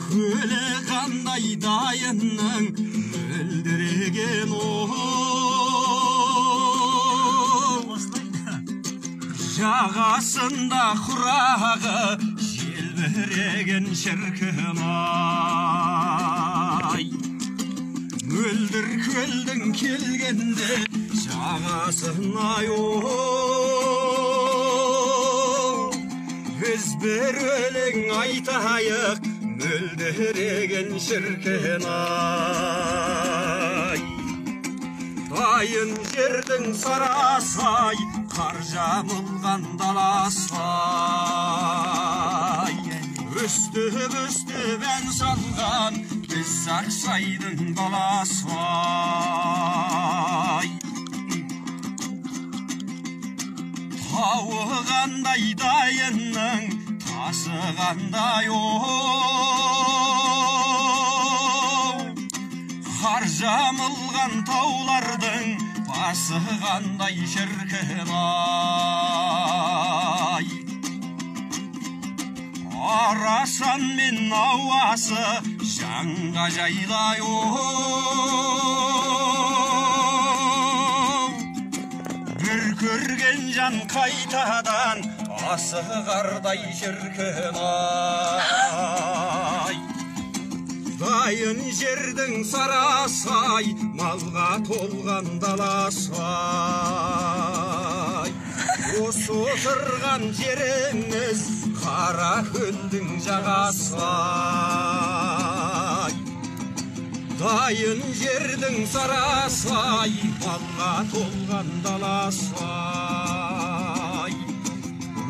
Өлі қандай дайынның өлдіреген жағасында құрағы желбіреген шіркін-ай. Мөлдір көлдің келгенде жағасына біз бір өлең айтайық мөлдіреген шіркін-ай. Дайын жердің сарасай, қар жамылған даласай. Өстіп ән салған біз Ақсайдың баласай. Тауы қандай дайынның тасы қандай қар жамылған таулардың басы қандай шіркін-ай. Арасан мен ауасы жаңға жайлай бір көрген жан қайтадан асығардай шіркін-ай. Дайын жердің сарасай, малға толған даласай. Осы отырған жеріміз қара көлдің жағасай. Дайын жердің сарасай, малға толған даласай.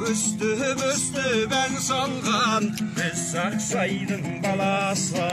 Өстіп ән салған біз Ақсайдың баласай.